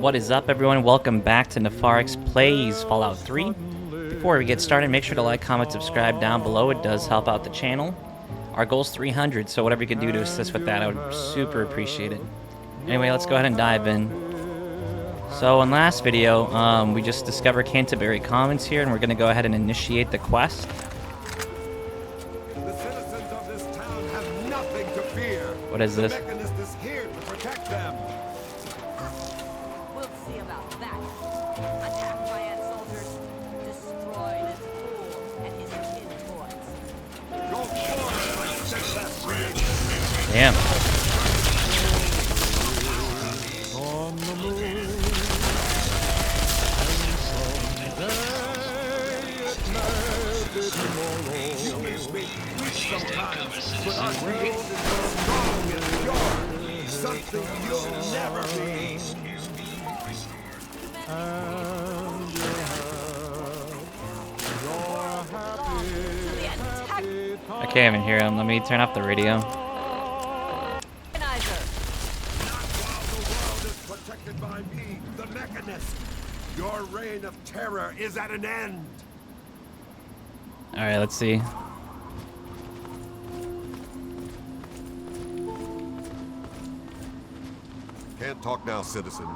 What is up, everyone? Welcome back to Nepharix Plays Fallout 3. Before we get started, make sure to like, comment, subscribe down below. It does help out the channel. Our goal is 300, so whatever you can do to assist with that, I would super appreciate it. Anyway, let's go ahead and dive in. So in last video, we just discovered Canterbury Commons here, and we're going to go ahead and initiate the quest. The citizens of this town have nothing to fear. What is this? The Mechanist is here to protect them. We'll see about that. Attack my ant soldiers. Destroy this fool and his kin boys. Go forth, my steadfast friend. Damn. On the moon, sometimes, but our world is so strong and pure, something you'll never be. And you're happy. I can't even hear him. Let me turn off the radio. Organizer. Not while the world is protected by me, the Mechanist. Your reign of terror is at an end. Alright, let's see. Can't talk now, citizen.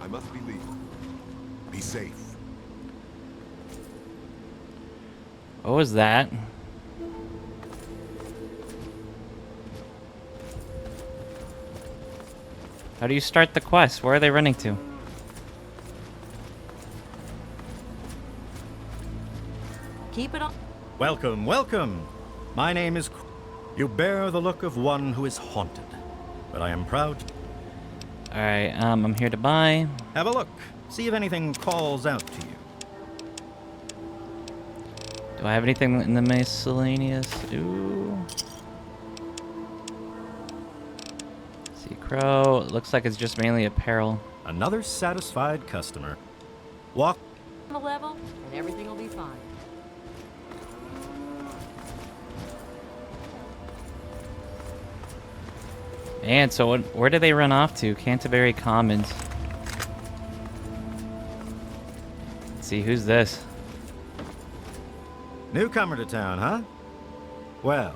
I must be leaving. Be safe. What was that? How do you start the quest? Where are they running to? Keep it on. Welcome, welcome. My name is... You bear the look of one who is haunted, but I am proud. Alright, I'm here to buy. Have a look. See if anything calls out to you. Do I have anything in the miscellaneous? Ooh. See, Crow. Looks like it's just mainly apparel. Another satisfied customer. Walk. The level, and everything will be fine. And so where do they run off to? Canterbury Commons. Let's see, who's this? Newcomer to town, huh? Well,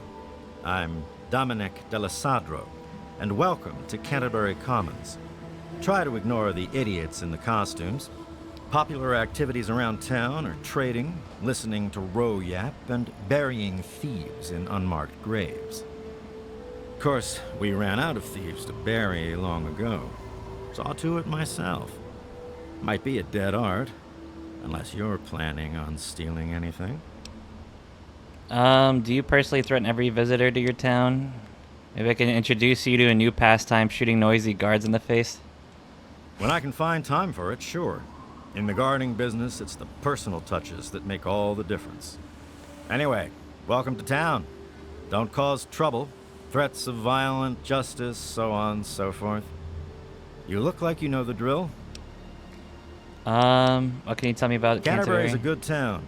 I'm Dominic Delasadro, and welcome to Canterbury Commons. Try to ignore the idiots in the costumes. Popular activities around town are trading, listening to row yap, and burying thieves in unmarked graves. Of course, we ran out of thieves to bury long ago. Saw to it myself. Might be a dead art, unless you're planning on stealing anything. Do you personally threaten every visitor to your town? Maybe I can introduce you to a new pastime, shooting noisy guards in the face. When I can find time for it, sure. In the guarding business, it's the personal touches that make all the difference. Anyway, welcome to town. Don't cause trouble. Threats of violent justice, so on, so forth. You look like you know the drill. What can you tell me about Canterbury? Canterbury's a good town.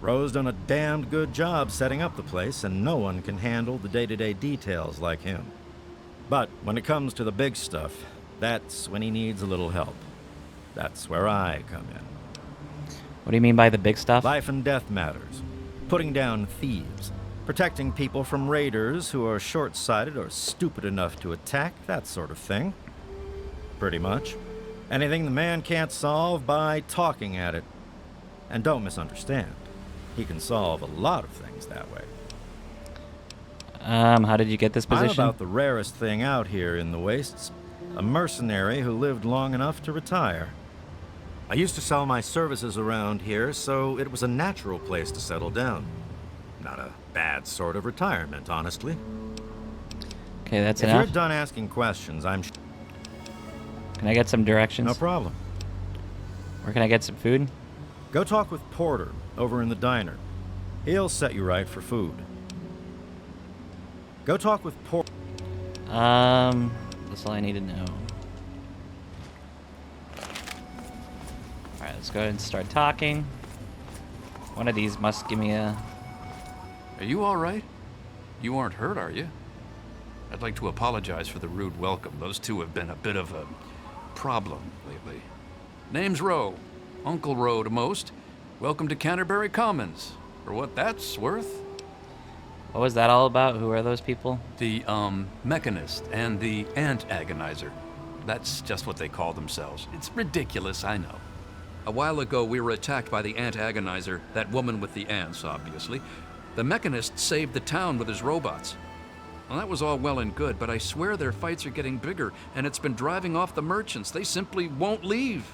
Ro's done a damned good job setting up the place, and no one can handle the day-to-day details like him. But when it comes to the big stuff, that's when he needs a little help. That's where I come in. What do you mean by the big stuff? Life and death matters. Putting down thieves. Protecting people from raiders who are short-sighted or stupid enough to attack, that sort of thing. Pretty much. Anything the man can't solve by talking at it. And don't misunderstand. He can solve a lot of things that way. How did you get this position? I'm about the rarest thing out here in the wastes. A mercenary who lived long enough to retire. I used to sell my services around here, so it was a natural place to settle down. Not a bad sort of retirement, honestly. Okay, that's If enough. you're done asking questions, I'm... Can I get some directions? No problem. Where can I get some food? Go talk with Porter over in the diner. He'll set you right for food. Go talk with Porter. That's all I need to know. Alright, let's go ahead and start talking. One of these must give me a... Are you all right? You aren't hurt, are you? I'd like to apologize for the rude welcome. Those two have been a bit of a problem lately. Name's Rowe. Uncle Rowe to most. Welcome to Canterbury Commons. For what that's worth. What was that all about? Who are those people? The, Mechanist and the Ant Agonizer. That's just what they call themselves. It's ridiculous, I know. A while ago, we were attacked by the Ant Agonizer, that woman with the ants, obviously. The Mechanist saved the town with his robots. Well, that was all well and good, but I swear their fights are getting bigger, and it's been driving off the merchants. They simply won't leave.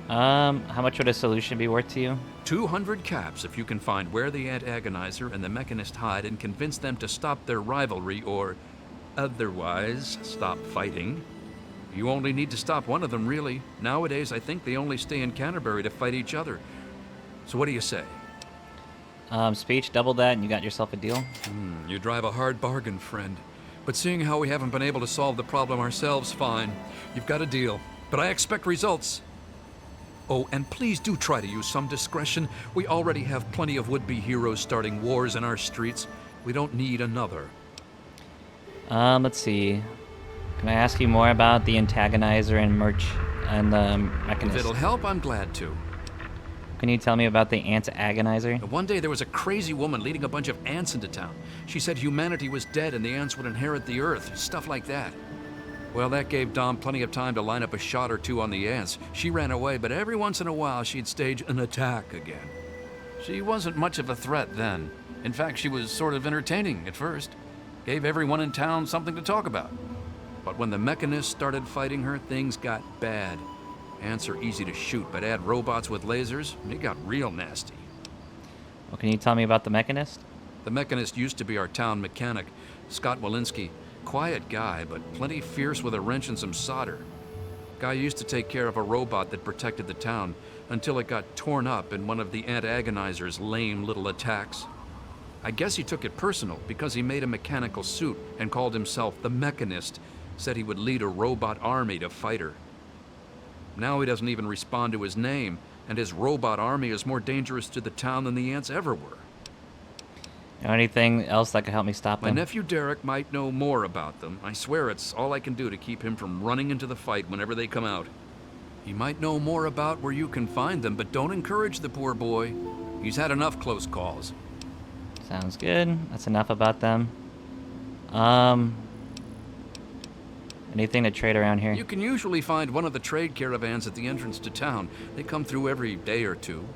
How much would a solution be worth to you? 200 caps if you can find where the Ant Agonizer and the Mechanist hide and convince them to stop their rivalry or otherwise stop fighting. You only need to stop one of them, really. Nowadays, I think they only stay in Canterbury to fight each other. So what do you say? Speech, double that, and you got yourself a deal. You drive a hard bargain, friend. But seeing how we haven't been able to solve the problem ourselves, fine. You've got a deal. But I expect results. Oh, and please do try to use some discretion. We already have plenty of would-be heroes starting wars in our streets. We don't need another. Let's see. Can I ask you more about the Antagonizer and Merch and the Mechanist? If it'll help, I'm glad to. Can you tell me about the Ant-Agonizer? One day there was a crazy woman leading a bunch of ants into town. She said humanity was dead and the ants would inherit the earth, stuff like that. Well, that gave Dom plenty of time to line up a shot or two on the ants. She ran away, but every once in a while she'd stage an attack again. She wasn't much of a threat then. In fact, she was sort of entertaining at first. Gave everyone in town something to talk about. But when the Mechanists started fighting her, things got bad. Ants are easy to shoot, but add robots with lasers, and it got real nasty. Well, can you tell me about the Mechanist? The Mechanist used to be our town mechanic, Scott Walensky. Quiet guy, but plenty fierce with a wrench and some solder. Guy used to take care of a robot that protected the town until it got torn up in one of the Ant Agonizer's lame little attacks. I guess he took it personal because he made a mechanical suit and called himself the Mechanist, said he would lead a robot army to fight her. Now he doesn't even respond to his name, and his robot army is more dangerous to the town than the ants ever were. Anything else that could help me stop My them? nephew Derek might know more about them. I swear it's all I can do to keep him from running into the fight whenever they come out. He might know more about where you can find them, but don't encourage the poor boy. He's had enough close calls. Sounds good. That's enough about them. Anything to trade around here? You can usually find one of the trade caravans at the entrance to town. They come through every day or two.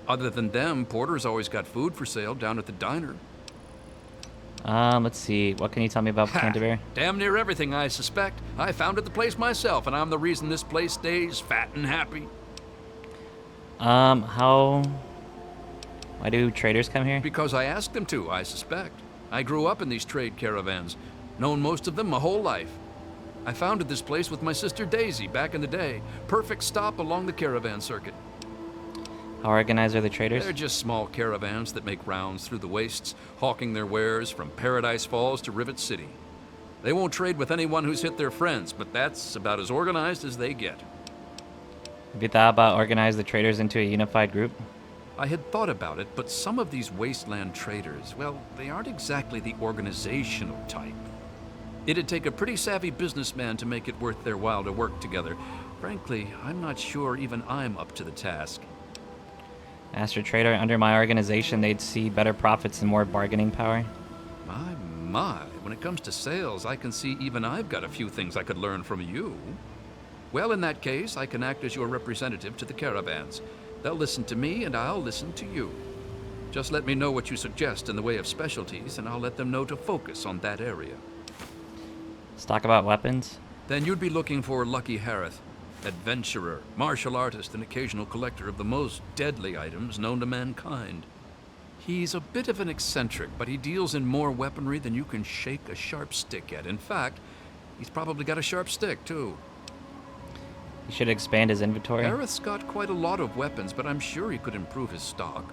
Other than them, Porter's always got food for sale down at the diner. Let's see. What can you tell me about Canterbury? Damn near everything, I suspect. I founded the place myself, and I'm the reason this place stays fat and happy. Why do traders come here? Because I asked them to, I suspect. I grew up in these trade caravans, known most of them my whole life. I founded this place with my sister Daisy back in the day. Perfect stop along the caravan circuit. How organized are the traders? They're just small caravans that make rounds through the wastes, hawking their wares from Paradise Falls to Rivet City. They won't trade with anyone who's hit their friends, but that's about as organized as they get. Have you thought about organizing the traders into a unified group? I had thought about it, but some of these wasteland traders, well, they aren't exactly the organizational type. It'd take a pretty savvy businessman to make it worth their while to work together. Frankly, I'm not sure even I'm up to the task. Ask a trader under my organization, they'd see better profits and more bargaining power. My, when it comes to sales, I can see even I've got a few things I could learn from you. Well, in that case, I can act as your representative to the caravans. They'll listen to me and I'll listen to you. Just let me know what you suggest in the way of specialties and I'll let them know to focus on that area. Let's talk about weapons. Then you'd be looking for Lucky Harith, adventurer, martial artist, and occasional collector of the most deadly items known to mankind. He's a bit of an eccentric, but he deals in more weaponry than you can shake a sharp stick at. In fact, he's probably got a sharp stick, too. He should expand his inventory. Harith's got quite a lot of weapons, but I'm sure he could improve his stock.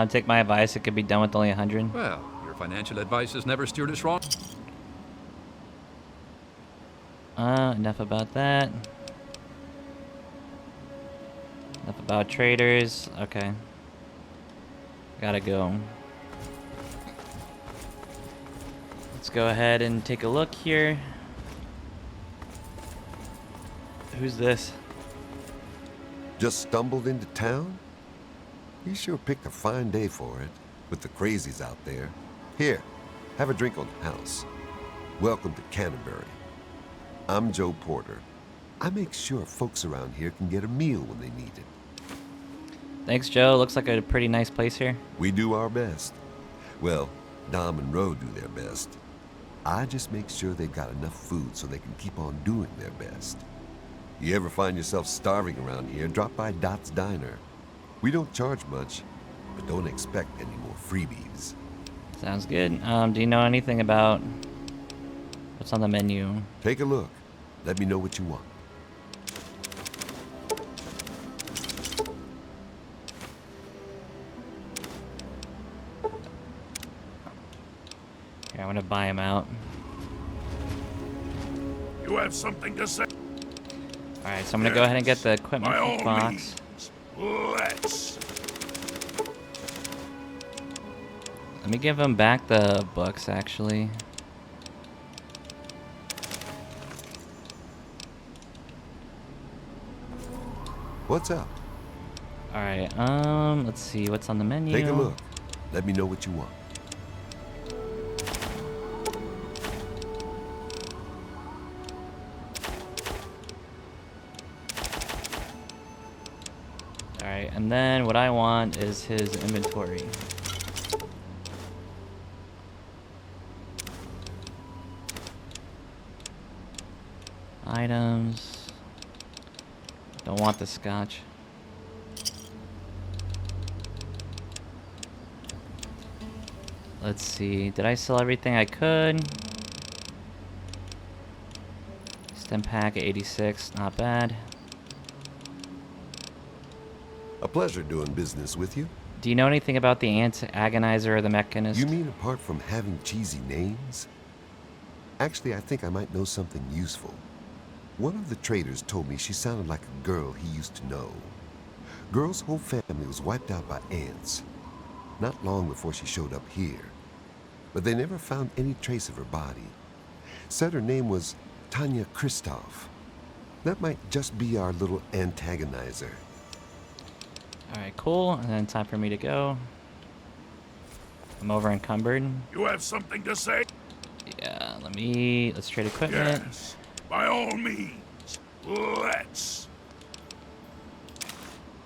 Take my advice, it could be done with only 100. Well, your financial advice has never steered us wrong. Enough about that. Enough about traders. Okay. Gotta go. Let's go ahead and take a look here. Who's this? Just stumbled into town? You sure picked a fine day for it, with the crazies out there. Here, have a drink on the house. Welcome to Canterbury. I'm Joe Porter. I make sure folks around here can get a meal when they need it. Thanks, Joe. Looks like a pretty nice place here. We do our best. Well, Dom and Ro do their best. I just make sure they've got enough food so they can keep on doing their best. You ever find yourself starving around here, drop by Dot's Diner. We don't charge much, but don't expect any more freebies. Sounds good. Do you know anything about what's on the menu? Take a look. Let me know what you want. Here, I'm gonna buy him out. You have something to say? Alright, so I'm gonna go ahead and get the equipment By all box. means, let's. Let me give him back the books, actually. What's up? Alright, let's see what's on the menu. Take a look. Let me know what you want. Alright, and then what I want is his inventory. Items. Don't want the scotch. Let's see. Did I sell everything I could? Stem pack at 86. Not bad. A pleasure doing business with you. Do you know anything about the antagonizer or the mechanist? You mean apart from having cheesy names? Actually, I think I might know something useful. One of the traders told me she sounded like a girl he used to know. Girl's whole family was wiped out by ants. Not long before she showed up here. But they never found any trace of her body. Said her name was Tanya Kristoff. That might just be our little antagonizer. Alright, cool. And then time for me to go. I'm over encumbered. You have something to say? Yeah, let's trade equipment. Yes. By all means, let's.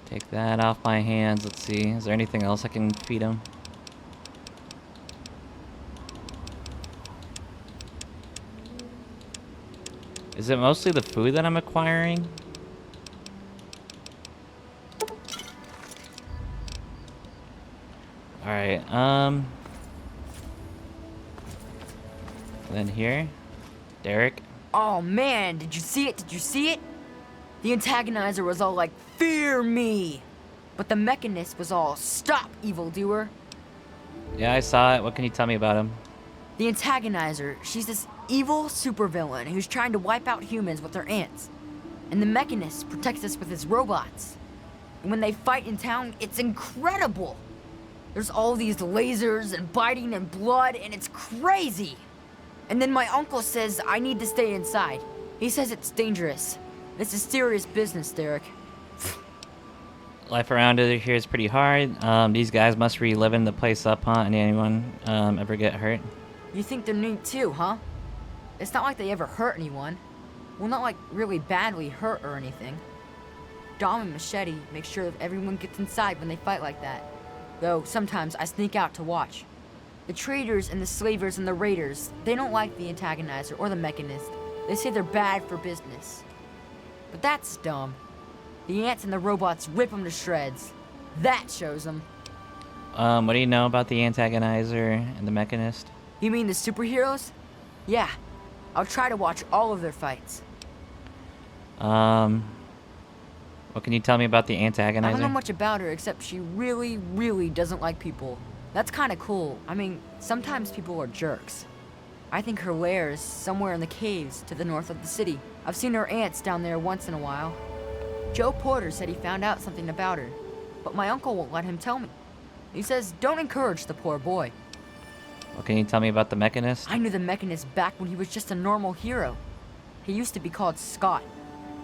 Take that off my hands. Let's see. Is there anything else I can feed him? Is it mostly the food that I'm acquiring? Alright, then here, Derek. Oh man, did you see it? Did you see it? The antagonizer was all like, "Fear me!" But the mechanist was all, "Stop, evildoer!" Yeah, I saw it. What can you tell me about him? The antagonizer, she's this evil supervillain who's trying to wipe out humans with her ants. And the mechanist protects us with his robots. And when they fight in town, it's incredible! There's all these lasers and biting and blood, and it's crazy! And then my uncle says I need to stay inside. He says it's dangerous. This is serious business, Derek. Life around here is pretty hard. These guys must be living the place up, huh? And anyone ever get hurt? You think they're neat too, huh? It's not like they ever hurt anyone. Well, not like really badly hurt or anything. Dom and Machete make sure that everyone gets inside when they fight like that. Though sometimes I sneak out to watch. The traders and the slavers and the raiders, they don't like the antagonizer or the mechanist. They say they're bad for business. But that's dumb. The ants and the robots rip them to shreds. That shows them. What do you know about the antagonizer and the mechanist? You mean the superheroes? Yeah. I'll try to watch all of their fights. What can you tell me about the antagonizer? I don't know much about her except she really, really doesn't like people. That's kind of cool. I mean, sometimes people are jerks. I think her lair is somewhere in the caves to the north of the city. I've seen her ants down there once in a while. Joe Porter said he found out something about her, but my uncle won't let him tell me. He says, don't encourage the poor boy. What can you tell me about the mechanist? I knew the mechanist back when he was just a normal hero. He used to be called Scott.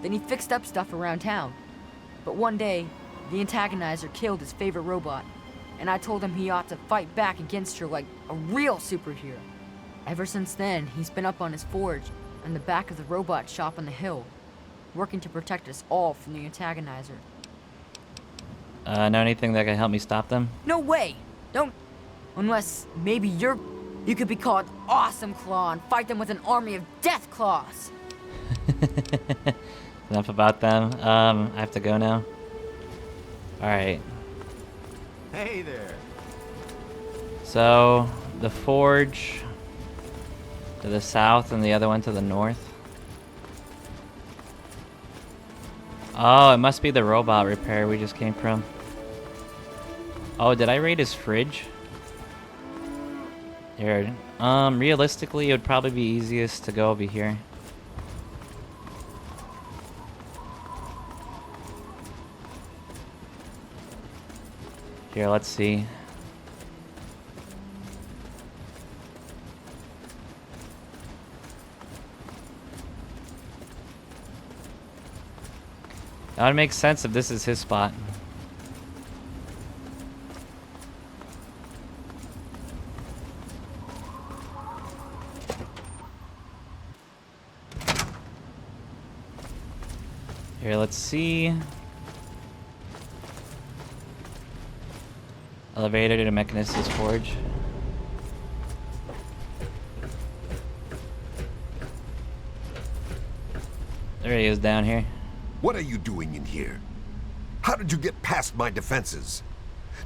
Then he fixed up stuff around town. But one day, the antagonizer killed his favorite robot, and I told him he ought to fight back against her like a real superhero. Ever since then, he's been up on his forge in the back of the robot shop on the hill, working to protect us all from the antagonizer. Know anything that can help me stop them? No way! Don't... Unless maybe you could be called Awesome Claw and fight them with an army of Death Claws! Enough about them. I have to go now. Alright. Hey there. So, the forge to the south and the other one to the north. Oh, it must be the robot repair we just came from. Oh, did I raid his fridge? Here. Realistically, it would probably be easiest to go over here. Here, let's see. That would make sense if this is his spot. Here, let's see. Elevator to Mechanistus Forge. There he is down here. What are you doing in here? How did you get past my defenses?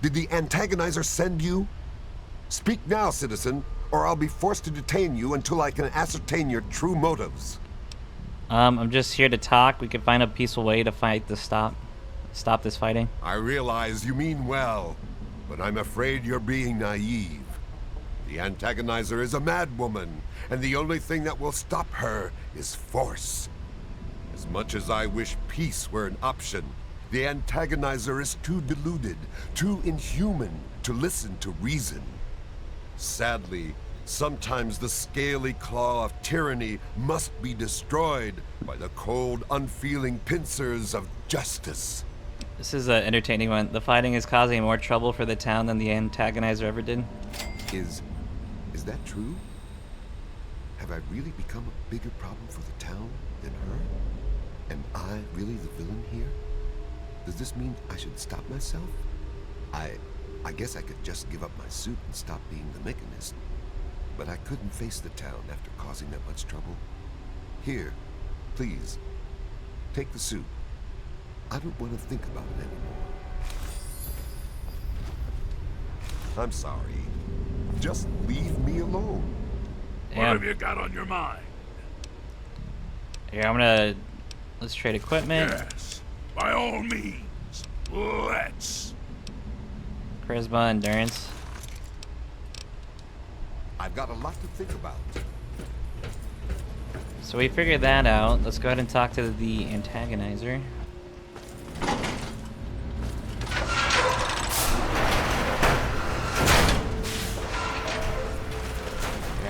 Did the antagonizer send you? Speak now, citizen, or I'll be forced to detain you until I can ascertain your true motives. I'm just here to talk. We can find a peaceful way to fight to stop this fighting. I realize you mean well, but I'm afraid you're being naive. The antagonizer is a madwoman, and the only thing that will stop her is force. As much as I wish peace were an option, the antagonizer is too deluded, too inhuman to listen to reason. Sadly, sometimes the scaly claw of tyranny must be destroyed by the cold, unfeeling pincers of justice. This is an entertaining one. The fighting is causing more trouble for the town than the antagonizer ever did. Is that true? Have I really become a bigger problem for the town than her? Am I really the villain here? Does this mean I should stop myself? I guess I could just give up my suit and stop being the mechanist. But I couldn't face the town after causing that much trouble. Here, please, take the suit. I don't want to think about it anymore. I'm sorry. Just leave me alone. What have you got on your mind? Here, let's trade equipment. Yes, by all means. Let's. Charisma, endurance. I've got a lot to think about. So we figured that out. Let's go ahead and talk to the antagonizer.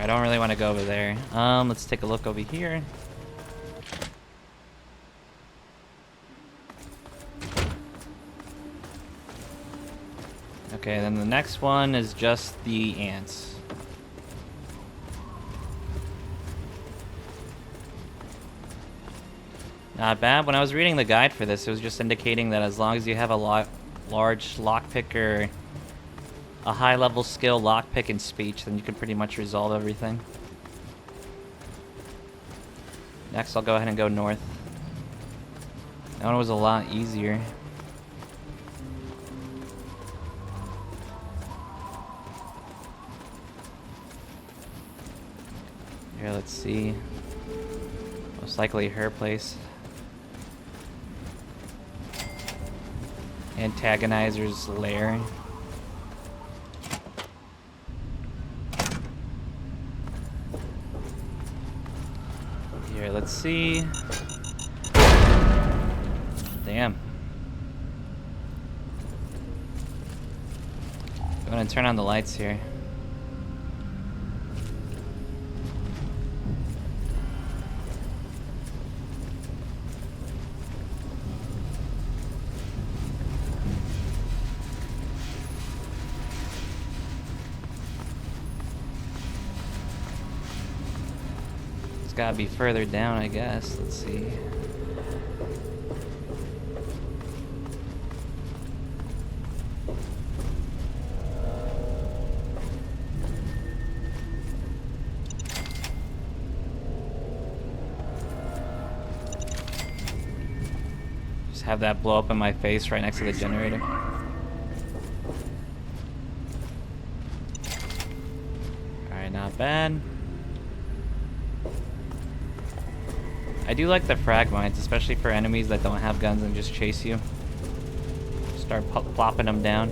I don't really want to go over there. Let's take a look over here. Okay, then the next one is just the ants. Not bad. When I was reading the guide for this, it was just indicating that as long as you have a large lockpick or a high-level skill lockpick in speech, then you can pretty much resolve everything. Next, I'll go ahead and go north. That one was a lot easier. Here, let's see. Most likely her place. Antagonizer's lair. Here, let's see. Damn. I'm gonna turn on the lights here. It's gotta be further down, I guess. Let's see. Just have that blow up in my face right next to the generator. Alright, not bad. I do like the frag mines, especially for enemies that don't have guns and just chase you. Start plopping them down.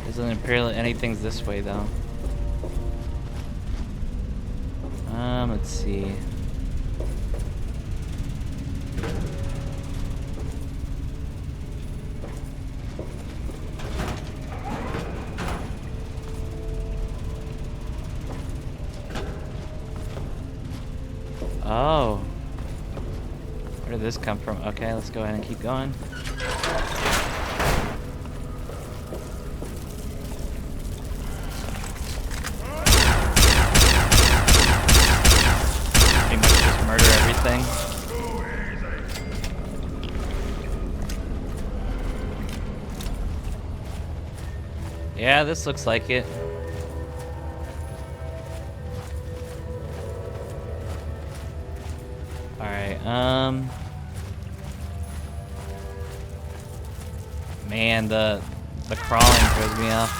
Doesn't appear that anything's this way though. Let's see. Oh. Where did this come from? Okay, let's go ahead and keep going. Pretty much just murder everything. Yeah, this looks like it. Man, the crawling throws me off.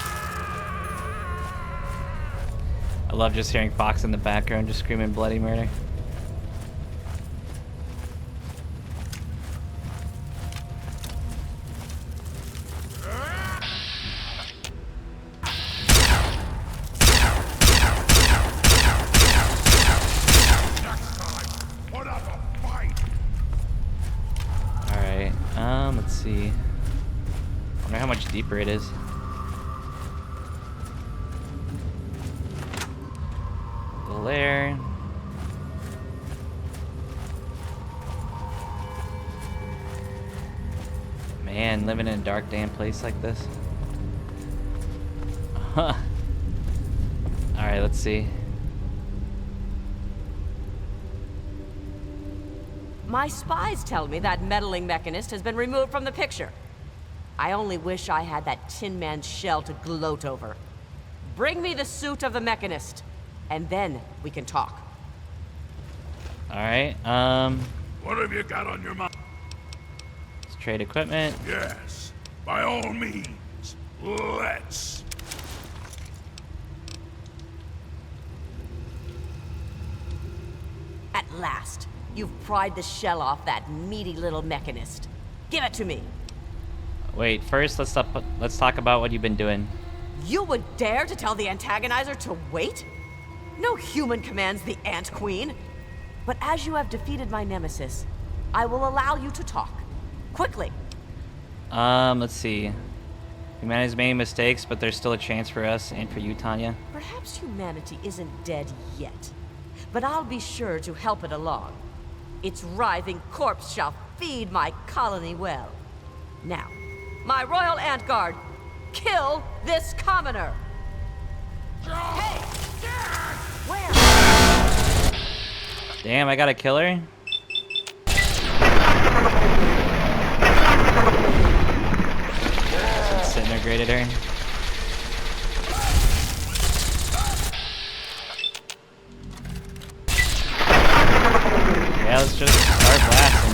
I love just hearing Fox in the background just screaming bloody murder. Let's see. I wonder how much deeper it is. Go there. Man, living in a dark, damn place like this. Huh. Alright, let's see. My spies tell me that meddling mechanist has been removed from the picture. I only wish I had that Tin Man's shell to gloat over. Bring me the suit of the mechanist, and then we can talk. Alright, What have you got on your mind? let's trade equipment. Yes, by all means. Let's. At last, you've pried the shell off that meaty little mechanist. Give it to me. Wait, first let's talk about what you've been doing. You would dare to tell the antagonizer to wait? No human commands the Ant Queen. But as you have defeated my nemesis, I will allow you to talk. Quickly. Let's see. Humanity's made mistakes, but there's still a chance for us and for you, Tanya. Perhaps humanity isn't dead yet, but I'll be sure to help it along. Its writhing corpse shall feed my colony well. Now, my royal ant guard, kill this commoner! Hey! Where? Damn, I gotta kill her? Disintegrated her. Yeah, let's just start blasting.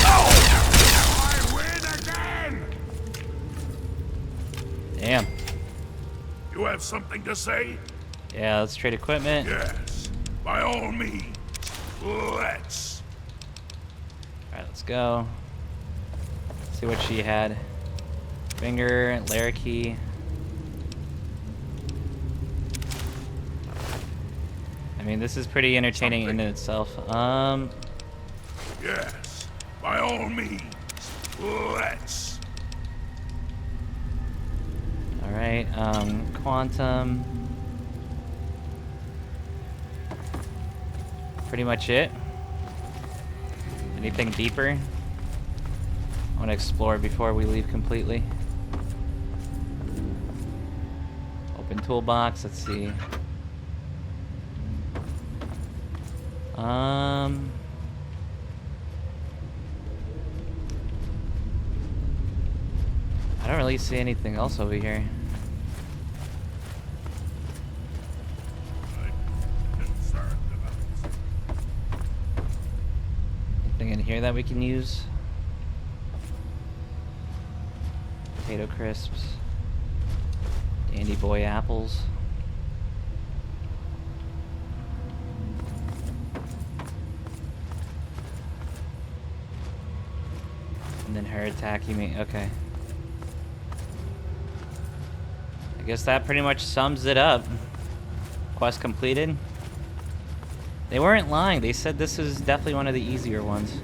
I win again! Damn. You have something to say? Yeah, let's trade equipment. Yes, by all means. Let's. Alright, let's go. See what she had. Finger, Larrikey. I mean, this is pretty entertaining in itself. Yes, by all means. Let's. Alright, quantum. Pretty much it. Anything deeper? I want to explore before we leave completely. Open toolbox, let's see. I don't really see anything else over here. Anything in here that we can use? Potato crisps. Dandy boy apples. And then her attack, you mean? Okay. I guess that pretty much sums it up. Quest completed. They weren't lying. They said this is definitely one of the easier ones.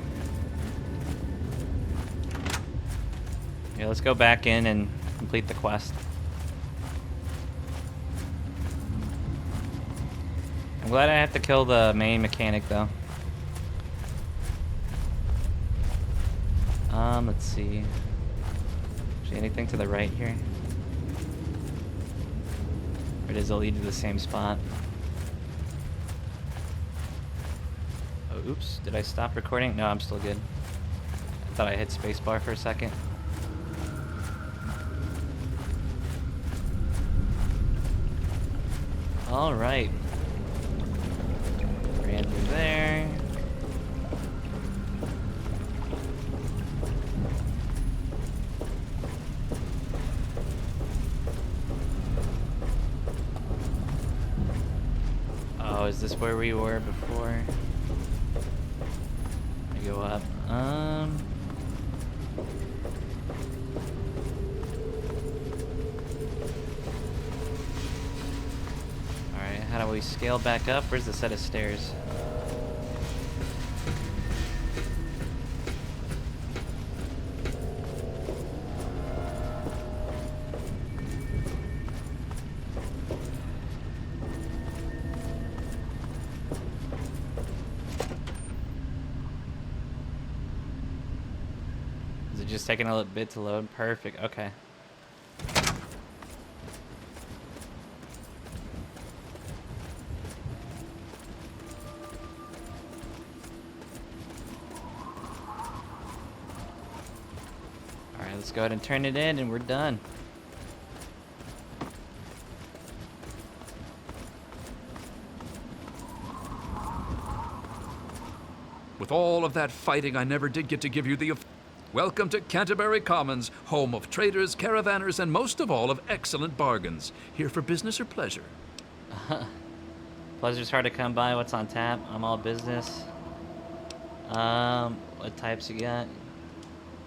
Yeah, let's go back in and complete the quest. I'm glad I have to kill the main mechanic, though. Let's see. Actually, anything to the right here? Or does it lead to the same spot? Oh, oops. Did I stop recording? No, I'm still good. I thought I hit spacebar for a second. Alright. Ran through there. Oh, is this where we were before? Let me go up. Alright, how do we scale back up? Where's the set of stairs? Is it just taking a little bit to load? Perfect, okay. Alright, let's go ahead and turn it in and we're done. With all of that fighting, I never did get to give you the... Welcome to Canterbury Commons, home of traders, caravanners, and most of all of excellent bargains. Here for business or pleasure? Pleasure's hard to come by. What's on tap? I'm all business. What types you got?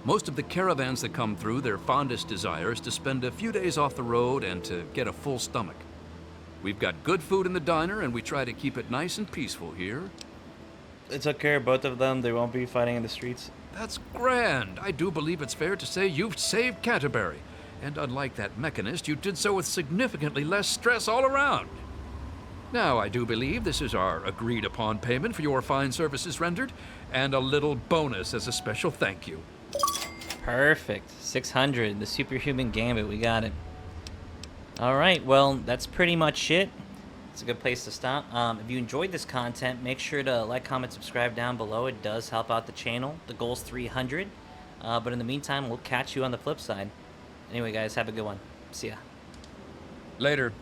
Most of the caravans that come through, their fondest desire is to spend a few days off the road and to get a full stomach. We've got good food in the diner, and we try to keep it nice and peaceful here. They took care of both of them. They won't be fighting in the streets. That's grand. I do believe it's fair to say you've saved Canterbury. And unlike that mechanist, you did so with significantly less stress all around. Now, I do believe this is our agreed-upon payment for your fine services rendered, and a little bonus as a special thank you. Perfect. 600. The Super Human Gambit. We got it. Alright, well, that's pretty much it. It's a good place to stop. If you enjoyed this content, make sure to like, comment, subscribe down below. It does help out the channel. The goal's 300. But in the meantime, we'll catch you on the flip side. Anyway, guys, have a good one. See ya. Later.